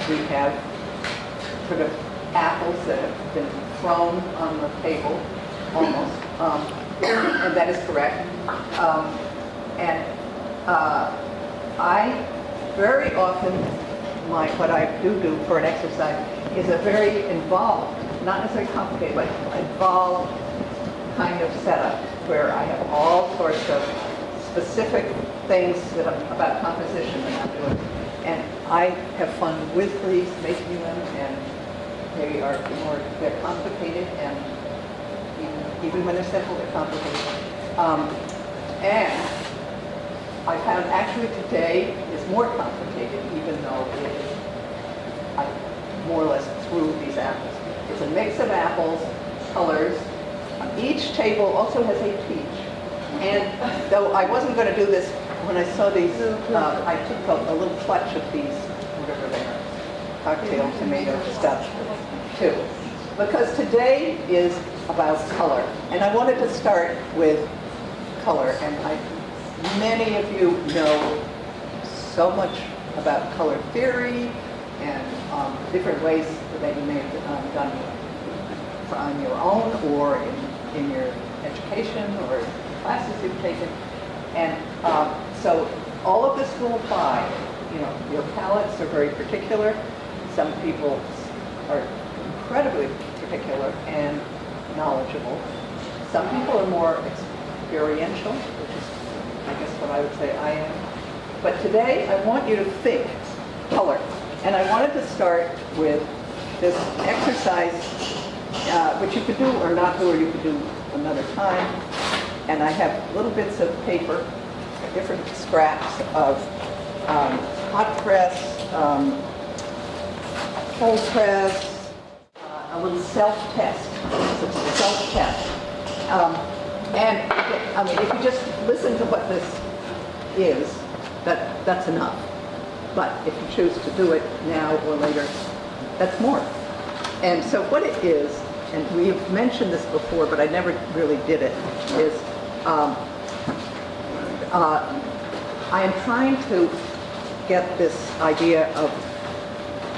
we have sort of apples that have been thrown on the table, almost, and that is correct. I very often, what I do for an exercise is a very involved, not necessarily complicated, but involved kind of setup where I have all sorts of specific things about composition that I'm doing. And I have fun with these, making them, and they're complicated, and even when they're simple, they're complicated. And I found actually today is more complicated, even though it is, I more or less threw these apples. It's a mix of apples, colors. Each table also has a peach. And though I wasn't going to do this, when I saw these, I took a little clutch of these, whatever they are, cocktail tomato stuff, too. Because today is about color. And I wanted to start with color. And many of you know so much about color theory and different ways that you may have done on your own or in your education or classes you've taken. And so all of this will apply. You know, your palettes are very particular. Some people are incredibly particular and knowledgeable. Some people are more experiential, which is, I guess, what I would say I am. But today, I want you to think color. And I wanted to start with this exercise, which you could do or not do, or you could do another time. And I have little bits of paper, different scraps of hot press, cold press, a little self-test. It's a self-test. And I mean, if you just listen to what this is, that's enough. But if you choose to do it now or later, that's more. And so what it is, and we've mentioned this before, but I never really did it, is I am trying to get this idea of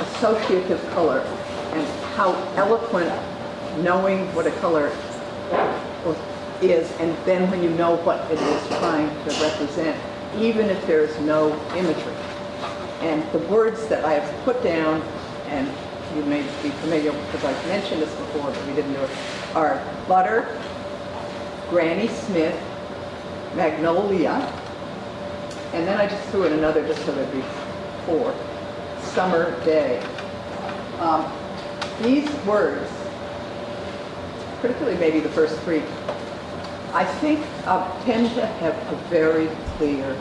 associative color and how eloquent knowing what a color is, and then when you know what it is trying to represent, even if there's no imagery. And the words that I have put down, and you may be familiar because I've mentioned this before, but we didn't do it, are butter, Granny Smith, magnolia, and then I just threw in another just so there'd be four, summer day. These words, particularly maybe the first three, I think tend to have a very clear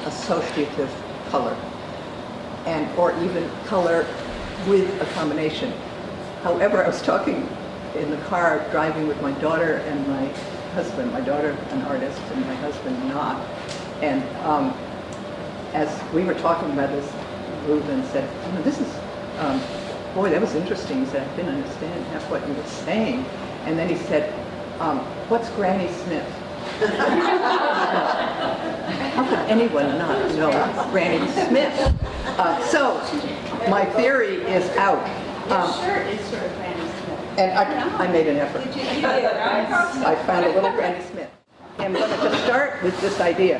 associative color, or even color with a combination. However, I was talking in the car driving with my daughter and my husband, my daughter an artist and my husband not, and as we were talking about this, Reuben said, this is, boy, that was interesting. He said, I didn't understand half what you were saying. And then he said, what's Granny Smith? How could anyone not know Granny Smith? So my theory is out. Your shirt is sort of Granny Smith. And I made an effort. You did, right? I found a little Granny Smith. I'm going to just start with this idea.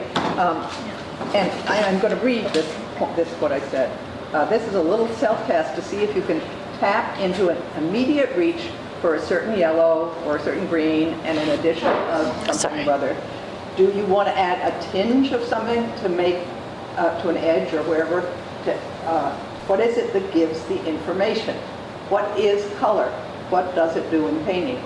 And I'm going to read this what I said. This is a little self-test to see if you can tap into an immediate reach for a certain yellow or a certain green and an addition of something or other. Do you want to add a tinge of something to make, to an edge or wherever? What is it that gives the information? What is color? What does it do in painting?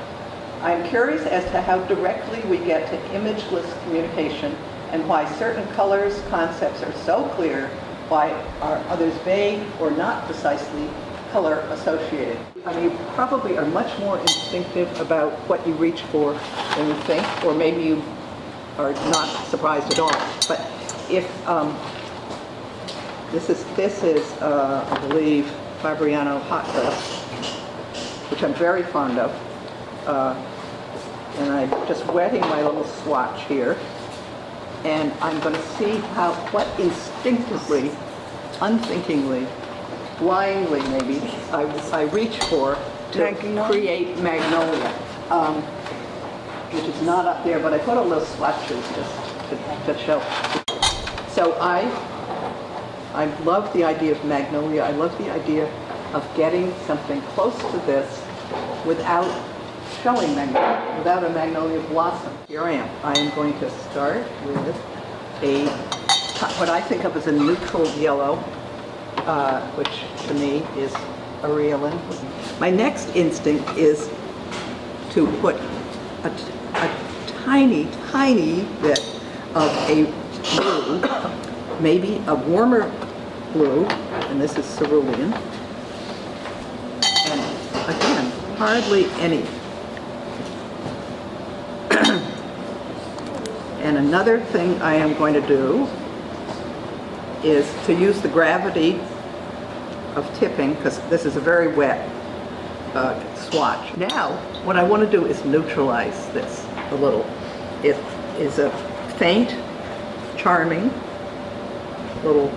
I'm curious as to how directly we get to imageless communication and why certain colors, concepts are so clear, why are others vague or not precisely color associated. I mean, you probably are much more instinctive about what you reach for than you think, or maybe you are not surprised at all. But if this is I believe Fabriano hot press, which I'm very fond of, and I'm just wetting my little swatch here, and I'm going to see what instinctively unthinkingly, blindly maybe, I reached for to Magnolia? create Magnolia, which is not up there, but I put a little swatches just to show. So I love the idea of Magnolia. I love the idea of getting something close to this without showing Magnolia, without a Magnolia blossom. Here I am. I am going to start with what I think of as a neutral yellow, which to me is Areolin. My next instinct is to put a tiny, tiny bit of a blue, maybe a warmer blue, and this is cerulean, and again, hardly any. And another thing I am going to do is to use the gravity of tipping, because this is a very wet swatch. Now, what I want to do is neutralize this a little. It is a faint, charming little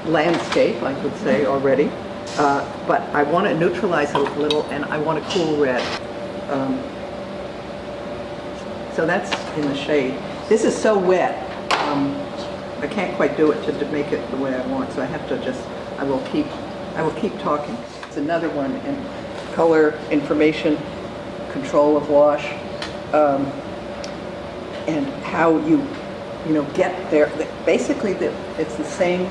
landscape, I would say already, but I want to neutralize it a little, and I want a cool red. So that's in the shade. This is so wet, I can't quite do it to make it the way I want, so I have to just, I will keep talking. It's another one in color, information, control of wash, and how you get there. Basically, it's the same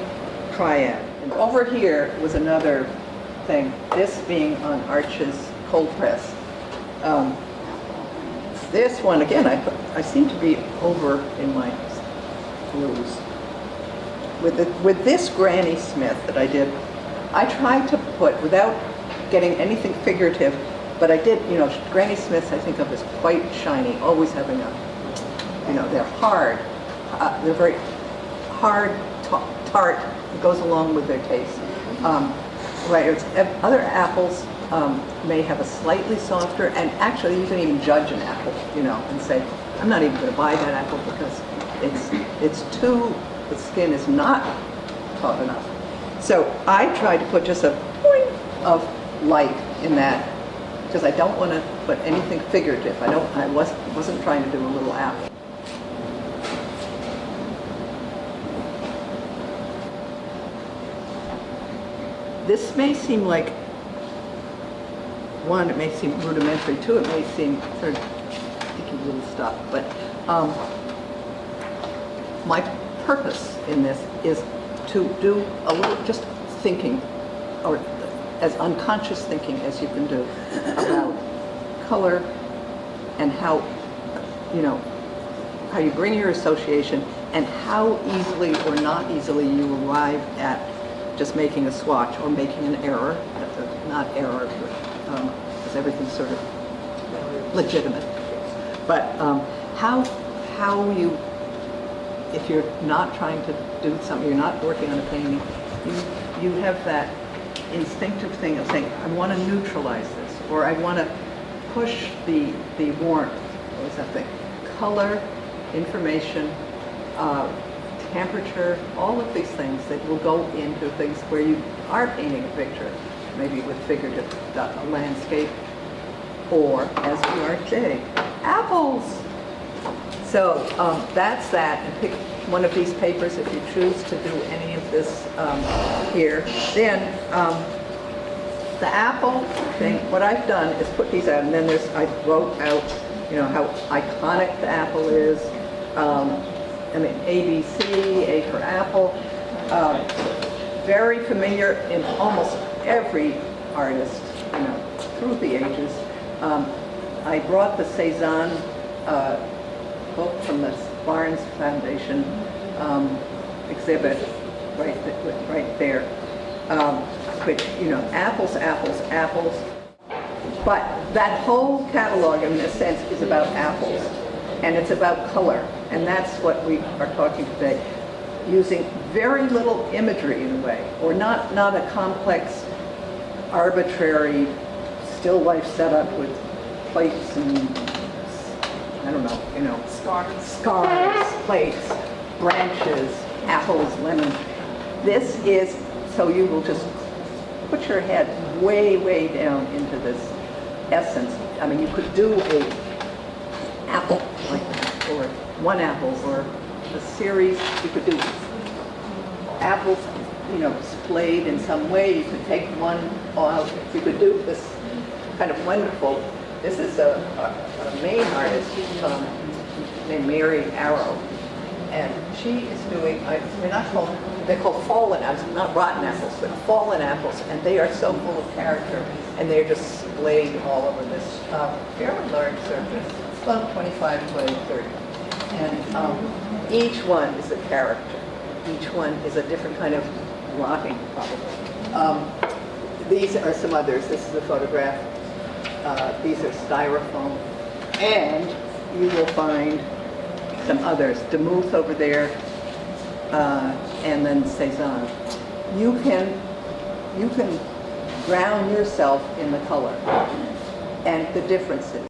triad. And over here was another thing, this being on Arch's cold press. This one, again, I seem to be over in my blues. With this Granny Smith that I did, I tried to put, without getting anything figurative, but I did, Granny Smiths I think of as quite shiny, always having a, they're hard. They're very hard, tart, it goes along with their taste. Whereas other apples may have a slightly softer, and actually you can even judge an apple, and say, I'm not even going to buy that apple because the skin is not taut enough. So I tried to put just a point of light in that, because I don't want to put anything figurative. I wasn't trying to do a little apple. This may seem like, one, it may seem rudimentary, two, it may seem sort of sticky little stuff, but my purpose in this is to do a little, just thinking, or as unconscious thinking as you can do, about color and how you bring your association and how easily or not easily you arrive at just making a swatch or making an error, not error, because everything's sort of legitimate. But how you, if you're not trying to do something, you're not working on a painting, you have that instinctive thing of saying, I want to neutralize this, or I want to push the warmth, what was that thing? Color, information, temperature, all of these things that will go into things where you are painting a picture, maybe with figurative landscape, or as we are today, apples. So that's that, and pick one of these papers if you choose to do any of this here. Then the apple thing, what I've done is put these out, and then I wrote out, how iconic the apple is. ABC, A for apple. Very familiar in almost every artist, through the ages. I brought the Cezanne book from the Barnes Foundation exhibit right there, which, apples, apples, apples. But that whole catalog, in a sense, is about apples, and it's about color, and that's what we are talking today, using very little imagery in a way, or not a complex, arbitrary still life setup with plates and, I don't know, scars, plates, branches, apples, lemons. This is, so you will just put your head way, way down into this essence. I mean, you could do a apple like that, or one apple, or a series. You could do apples, you know, splayed in some way. You could take one out. You could do this kind of wonderful. This is a Maine artist named Mary Arrow, and she is doing, they're called fallen apples, not rotten apples, but fallen apples, and they are so full of character, and they're just splayed all over this fairly large surface, about 25 by 30. And each one is a character. Each one is a different kind of rotting, probably. These are some others. This is a photograph. These are styrofoam. And you will find some others. Demuth over there, and then Cezanne. You can drown yourself in the color and the differences.